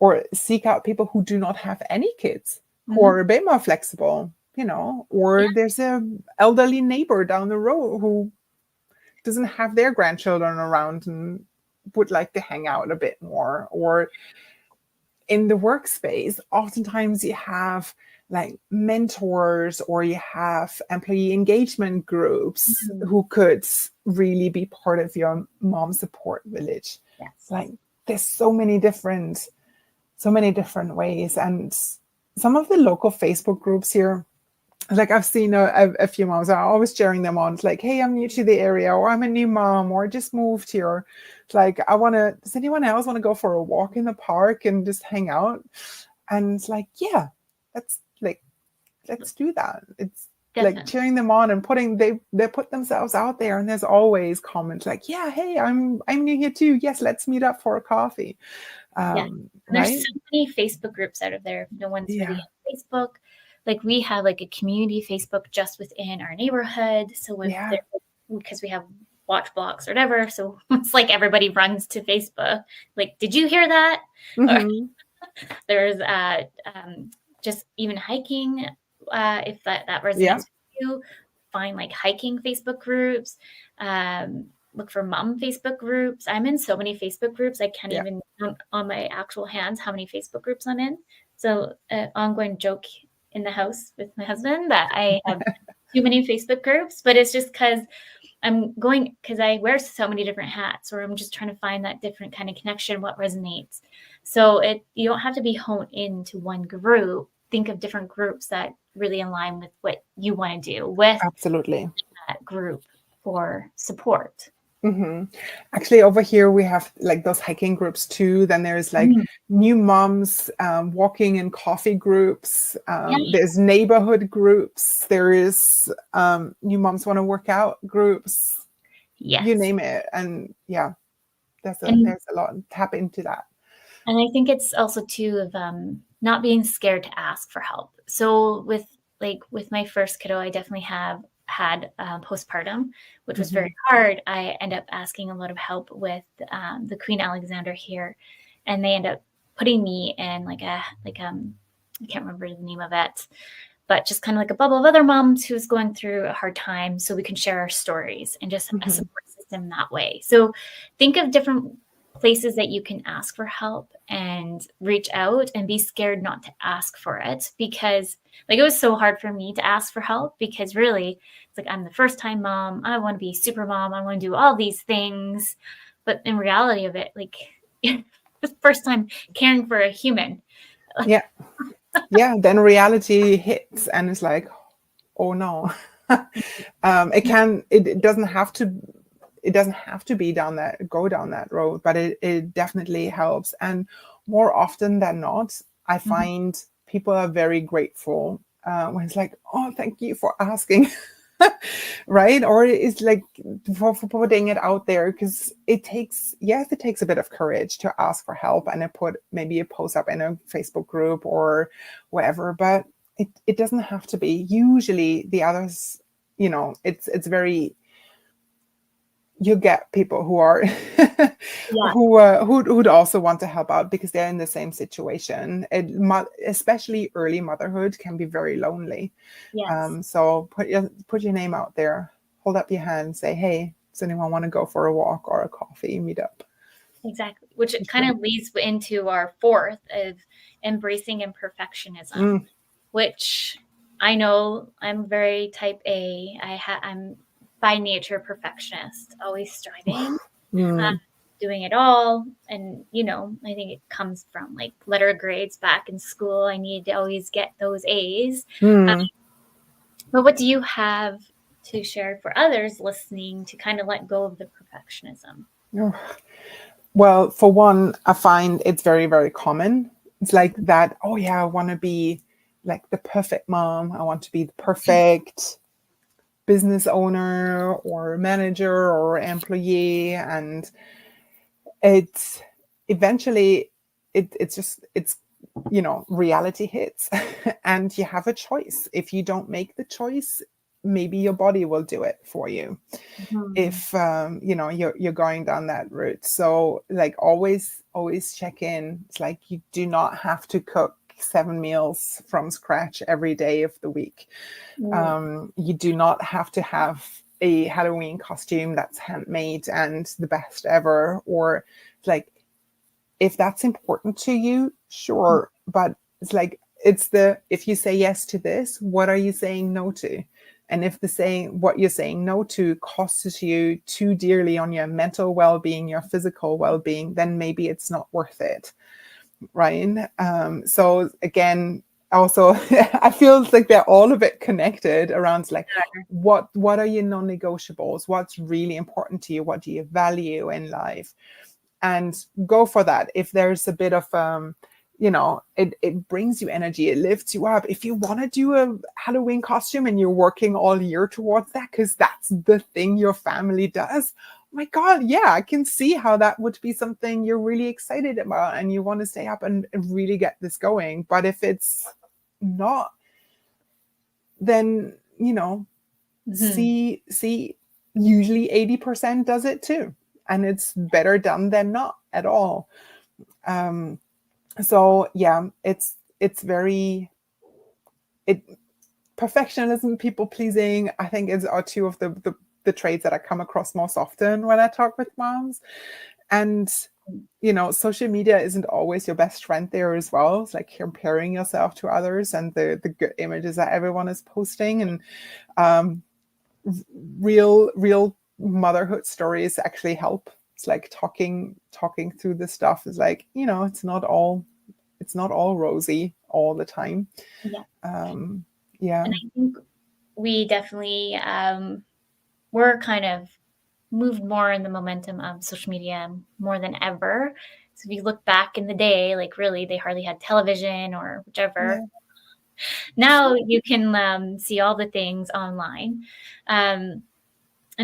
or seek out people who do not have any kids, who are a bit more flexible, or there's a elderly neighbor down the road who doesn't have their grandchildren around and would like to hang out a bit more. Or in the workspace, oftentimes you have like mentors, or you have employee engagement groups who could really be part of your mom support village. Yes. Like there's so many different ways. And some of the local Facebook groups here, like I've seen a few moms are always cheering them on. It's like, hey, I'm new to the area, or I'm a new mom, or just moved here. It's like, does anyone else want to go for a walk in the park and just hang out? And it's like, yeah, let's do that. It's definitely like cheering them on and they put themselves out there, and there's always comments like, yeah, hey, I'm new here too. Yes, let's meet up for a coffee. There's so many Facebook groups out of there. No one's really on Facebook. Like we have like a community Facebook just within our neighborhood. So because we have watch blocks or whatever, so it's like everybody runs to Facebook. Like, did you hear that? There's just even hiking. If that resonates with you, find like hiking Facebook groups. Look for mom Facebook groups. I'm in so many Facebook groups. I can't even count on my actual hands how many Facebook groups I'm in. So ongoing joke in the house with my husband that I have too many Facebook groups, but it's just because I wear so many different hats, or I'm just trying to find that different kind of connection, what resonates. So you don't have to be honed into one group. Think of different groups that really align with what you want to do with absolutely that group for support. Actually, over here we have like those hiking groups too. Then there's like new moms walking and coffee groups. There's neighborhood groups. There is new moms want to work out groups. You name it. And there's a lot. Tap into that. And I think it's also too of not being scared to ask for help. So with my first kiddo, I definitely have had postpartum, which was very hard, I ended up asking a lot of help with the Queen Alexander here, and they end up putting me in like I can't remember the name of it, but just kind of like a bubble of other moms who's going through a hard time, so we can share our stories and just a support system that way. So think of different places that you can ask for help and reach out, and be scared not to ask for it, because like it was so hard for me to ask for help, because really it's like I'm the first time mom, I want to be super mom, I want to do all these things, but in reality of it, like the first time caring for a human. Yeah. Then reality hits and it's like, oh no. It doesn't have to be go down that road, but it definitely helps. And more often than not, I find people are very grateful when it's like, oh, thank you for asking. Right? Or it's like for putting it out there, because it takes a bit of courage to ask for help, and I put maybe a post up in a Facebook group or whatever, but it doesn't have to be. Usually the others, it's very, you get people who are who'd also want to help out because they're in the same situation. Especially early motherhood can be very lonely. Yes. So put your name out there, hold up your hand, say, hey, does anyone want to go for a walk or a coffee meetup? Exactly, which kind of leads into our fourth of embracing imperfectionism, which I know I'm very type A. I'm by nature a perfectionist, always striving, doing it all. And, I think it comes from like letter grades back in school. I needed to always get those A's. But what do you have to share for others listening to kind of let go of the perfectionism? Well, for one, I find it's very, very common. It's like that, oh yeah, I want to be like the perfect mom. I want to be the perfect business owner or manager or employee. And it's eventually, it's reality hits and you have a choice. If you don't make the choice, maybe your body will do it for you. If you're going down that route. So like always check in. It's like you do not have to cook 7 meals from scratch every day of the week. You do not have to have a Halloween costume that's handmade and the best ever. Or like, if that's important to you, sure. But it's like, if you say yes to this, what are you saying no to? And if what you're saying no to costs you too dearly on your mental well-being, your physical well-being, then maybe it's not worth it. Right. So again, also, I feel like they're all a bit connected around like, what are your non-negotiables? What's really important to you? What do you value in life? And go for that. If there's a bit of it brings you energy, it lifts you up. If you want to do a Halloween costume and you're working all year towards that because that's the thing your family does, oh my God, yeah, I can see how that would be something you're really excited about and you want to stay up and really get this going. But if it's not, then see usually 80% does it too, and it's better done than not at all. So yeah, it's very perfectionism, people pleasing, I think are two of the traits that I come across most often when I talk with moms. And social media isn't always your best friend there as well. It's like comparing yourself to others and the good images that everyone is posting, and real motherhood stories actually help. It's like talking through this stuff is like, it's not all rosy all the time. And I think we definitely we're kind of moved more in the momentum of social media more than ever. So if you look back in the day, like really they hardly had television or whichever. Now you can see all the things online. And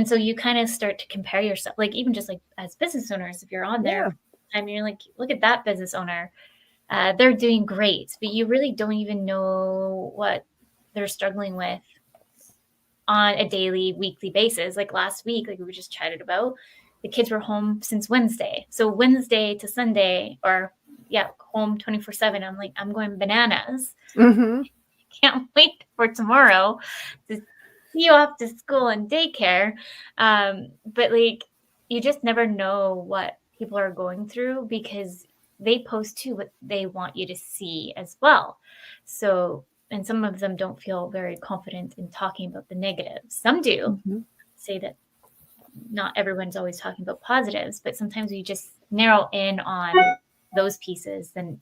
so you kind of start to compare yourself, like even just like as business owners, if you're on there, I mean, you're like, look at that business owner. They're doing great, but you really don't even know what they're struggling with on a daily, weekly basis. Like last week, like we just chatted about, the kids were home since Wednesday. So Wednesday to Sunday, or home 24/7. I'm like, I'm going bananas. Mm-hmm. Can't wait for tomorrow to see you off to school and daycare. But like, you just never know what people are going through, because they post too what they want you to see as well. So, and some of them don't feel very confident in talking about the negatives. Some do say that not everyone's always talking about positives, but sometimes we just narrow in on those pieces and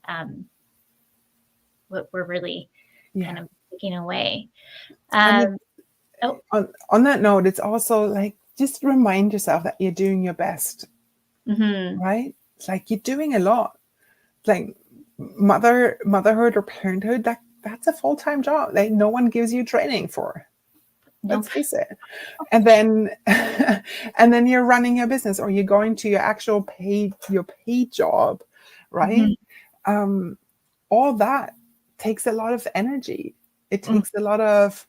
what we're really kind of taking away. On that note, it's also like, just remind yourself that you're doing your best, right? It's like, you're doing a lot. It's like motherhood or parenthood, that's a full-time job. Like, no one gives you training for. Let's face it. And then and then you're running your business, or you're going to your actual paid job, right? All that takes a lot of energy. It takes a lot of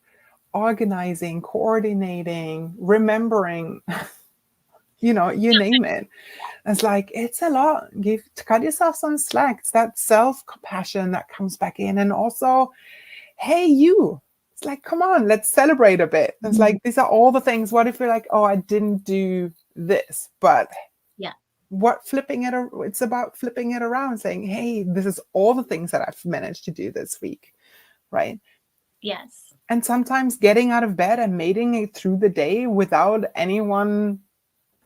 organizing, coordinating, remembering, you name it. It's like, it's a lot. Cut yourself some slack. It's that self-compassion that comes back in. And also, hey, it's like, come on, let's celebrate a bit. It's like, these are all the things. What if you're like, oh, I didn't do this, but it's about flipping it around, saying, hey, this is all the things that I've managed to do this week, right? Yes. And sometimes getting out of bed and making it through the day without anyone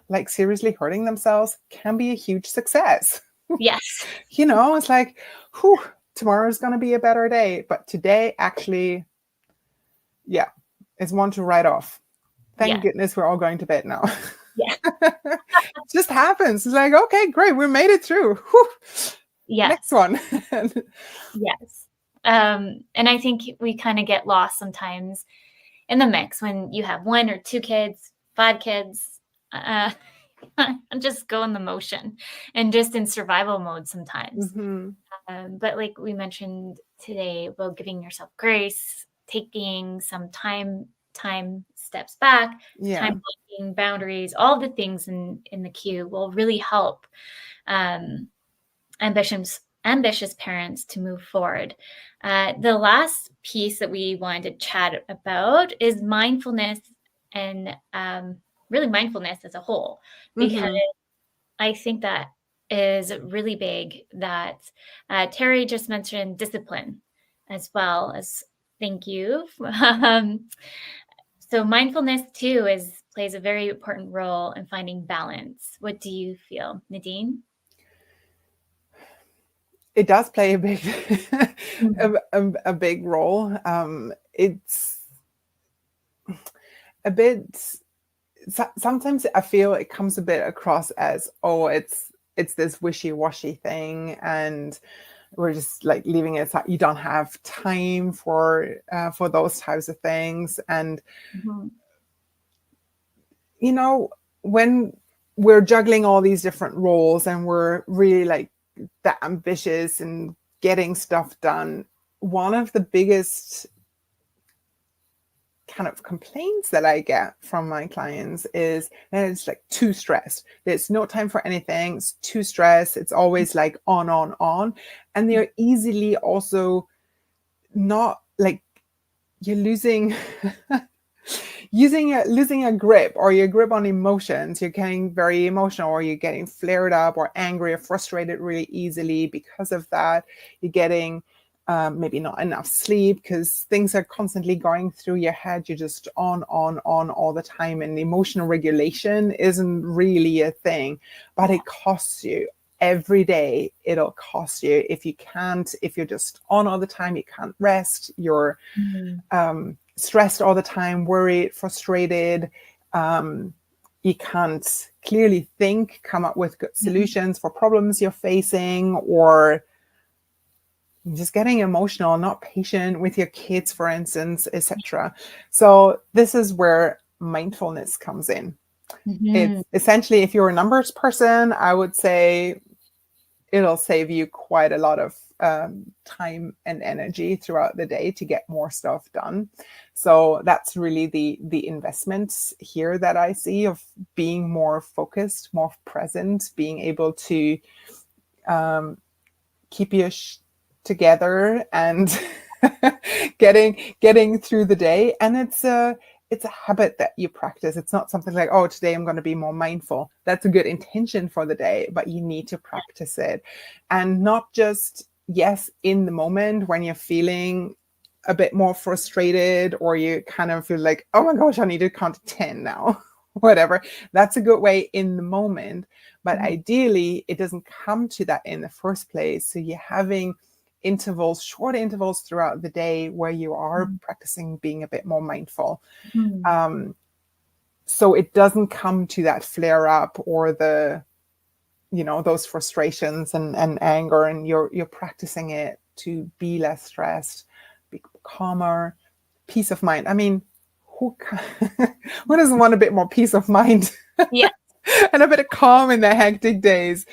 like seriously hurting themselves can be a huge success. Yes. It's like, whew, tomorrow's going to be a better day. But today, actually, is one to write off. Thank goodness we're all going to bed now. Yeah. It just happens. It's like, okay, great. We made it through. Whew. Yeah. Next one. Yes. And I think we kind of get lost sometimes in the mix when you have 1 or 2 kids, 5 kids, and just go in the motion and just in survival mode sometimes. But like we mentioned today about giving yourself grace, taking some time steps back, time blocking, boundaries, all the things in the queue will really help ambitious parents to move forward. The last piece that we wanted to chat about is mindfulness, and really mindfulness as a whole, because I think that is really big. That Terry just mentioned discipline as well as thank you. So mindfulness too plays a very important role in finding balance. What do you feel, Nadine? It does play a big a big role. It's a bit, sometimes I feel it comes a bit across as, oh, it's this wishy-washy thing, and we're just like leaving it. You don't have time for those types of things. And when we're juggling all these different roles and we're really like that ambitious and getting stuff done, one of the biggest kind of complaints that I get from my clients is that it's like too stressed. There's no time for anything. It's too stressed. It's always like on. And they're easily also not like, you're losing losing a grip, or your grip on emotions. You're getting very emotional, or you're getting flared up or angry or frustrated really easily because of that. You're getting maybe not enough sleep because things are constantly going through your head. You're just on all the time, and emotional regulation isn't really a thing, but it costs you every day. It'll cost you if you're just on all the time. You can't rest. You're stressed all the time, worried, frustrated. You can't clearly think, come up with good solutions for problems you're facing, or just getting emotional, not patient with your kids, for instance, etc. So this is where mindfulness comes in. It's essentially, if you're a numbers person, I would say it'll save you quite a lot of time and energy throughout the day to get more stuff done. So that's really the investment here that I see, of being more focused, more present, being able to keep you together and getting through the day. And it's a habit that you practice. It's not something like, oh, today I'm going to be more mindful. That's a good intention for the day, but you need to practice it. And not just, yes, in the moment when you're feeling a bit more frustrated, or you kind of feel like, oh my gosh, I need to count to 10 now, whatever. That's a good way in the moment. But ideally, it doesn't come to that in the first place. So you're having intervals, short intervals throughout the day where you are practicing being a bit more mindful. So it doesn't come to that flare up or the, those frustrations and anger, and you're practicing it to be less stressed, be calmer, peace of mind. I mean, who doesn't want a bit more peace of mind? Yeah. And a bit of calm in the hectic days.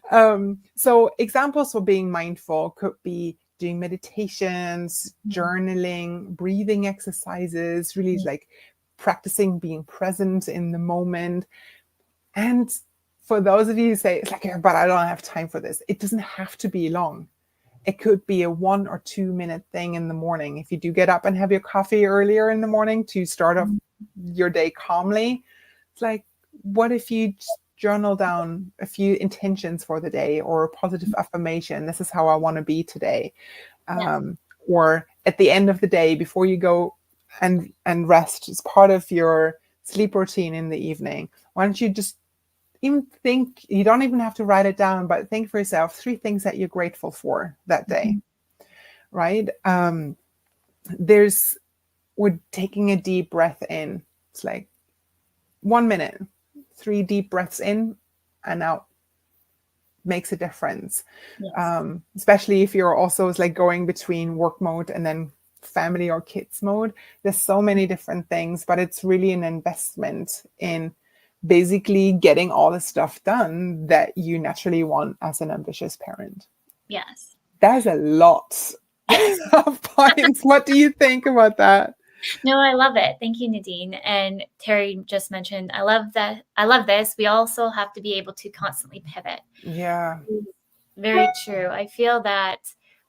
So examples for being mindful could be doing meditations, journaling, breathing exercises, really like practicing being present in the moment. And for those of you who say, it's like, yeah, but I don't have time for this, it doesn't have to be long. It could be a 1 or 2 minute thing in the morning. If you do get up and have your coffee earlier in the morning to start off your day calmly, it's like, what if you journal down a few intentions for the day, or a positive affirmation? This is how I want to be today. Or at the end of the day, before you go and rest, as part of your sleep routine in the evening, why don't you just even think, you don't even have to write it down, but think for yourself 3 things that you're grateful for that day, right? We're taking a deep breath in. It's like 1 minute, 3 deep breaths in and out makes a difference. Especially if you're also like going between work mode and then family or kids mode. There's so many different things, but it's really an investment in basically getting all the stuff done that you naturally want as an ambitious parent. Yes. That's a lot of points. What do you think about that? No, I love it. Thank you, Nadine. And Terry just mentioned, I love that. I love this. We also have to be able to constantly pivot. Yeah. Very true. I feel that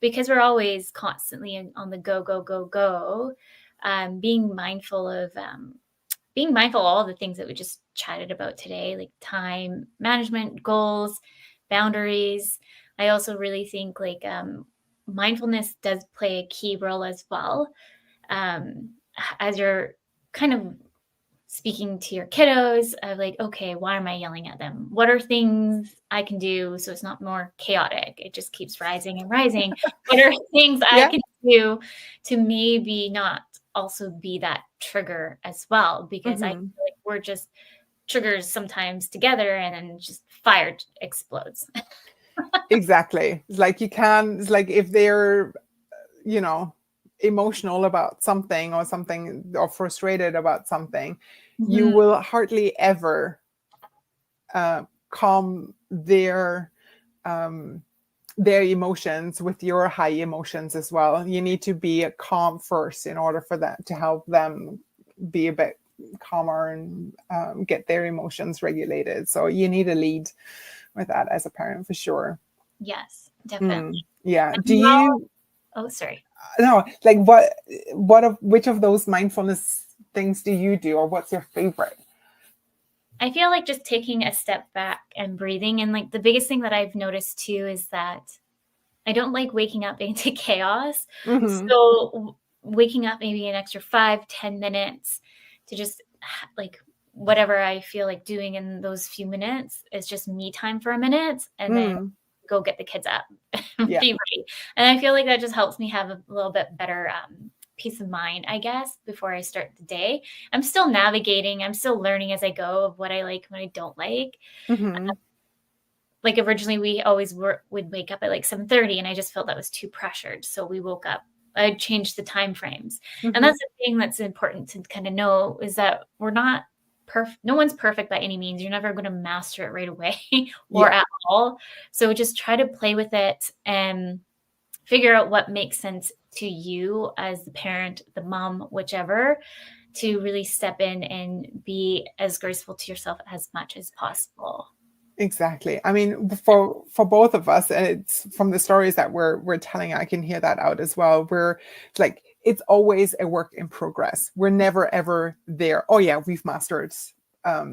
because we're always constantly on the go, go, go, go, being mindful of all the things that we just chatted about today, like time management, goals, boundaries. I also really think like mindfulness does play a key role as well. As you're kind of speaking to your kiddos of like, okay, why am I yelling at them? What are things I can do so it's not more chaotic? It just keeps rising and rising. What are things I can do to maybe not also be that trigger as well? Because I feel like we're just triggers sometimes together, and then just fire explodes. Exactly. It's like it's like if they're, emotional about something or frustrated about something, you will hardly ever calm their emotions with your high emotions as well. You need to be calm first in order for that to help them be a bit calmer and get their emotions regulated. So you need a lead with that as a parent for sure. Yes, definitely. Yeah. Do you? Oh, sorry. No, like which of those mindfulness things do you do, or what's your favorite? I feel like just taking a step back and breathing. And like the biggest thing that I've noticed too is that I don't like waking up into chaos. So waking up maybe an extra 5-10 minutes to just like whatever I feel like doing in those few minutes is just me time for a minute, and then go get the kids up and be ready. And I feel like that just helps me have a little bit better peace of mind, I guess, before I start the day. I'm still navigating. I'm still learning as I go of what I like and what I don't like. Like originally we always would wake up at like 7:30, and I just felt that was too pressured. So we woke up, I changed the time frames. And that's the thing that's important to kind of know, is that we're not perfect. No one's perfect by any means. You're never going to master it right away or at all. So just try to play with it and figure out what makes sense to you as the parent, the mom, whichever, to really step in and be as graceful to yourself as much as possible. Exactly. I mean, for both of us, and it's from the stories that we're telling, I can hear that out as well. We're like, it's always a work in progress. We're never ever there. Oh yeah, we've mastered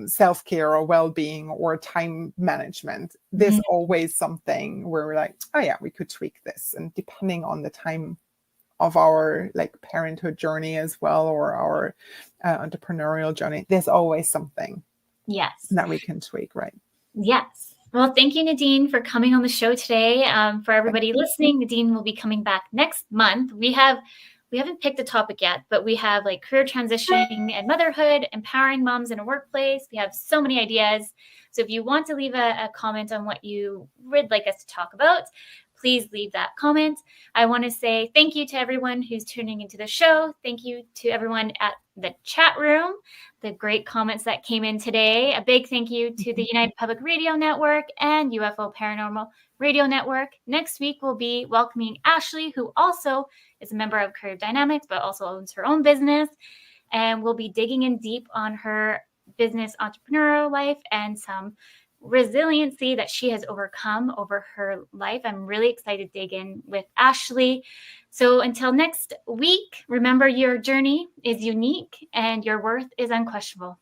self-care or well-being or time management. There's always something where we're like, oh yeah, we could tweak this. And depending on the time of our like parenthood journey as well, or our entrepreneurial journey, there's always something that we can tweak, right? Yes. Well, thank you, Nadine, for coming on the show today. For everybody listening, Nadine will be coming back next month. We haven't picked a topic yet, but we have like career transitioning and motherhood, empowering moms in a workplace. We have so many ideas. So if you want to leave a comment on what you would like us to talk about, please leave that comment. I want to say thank you to everyone who's tuning into the show. Thank you to everyone at the chat room, the great comments that came in today. A big thank you to the United Public Radio Network and UFO Paranormal Radio Network. Next week, we'll be welcoming Ashley, who also is a member of Creative Dynamics, but also owns her own business. And we'll be digging in deep on her business entrepreneurial life and some resiliency that she has overcome over her life. I'm really excited to dig in with Ashley. So until next week, remember your journey is unique and your worth is unquestionable.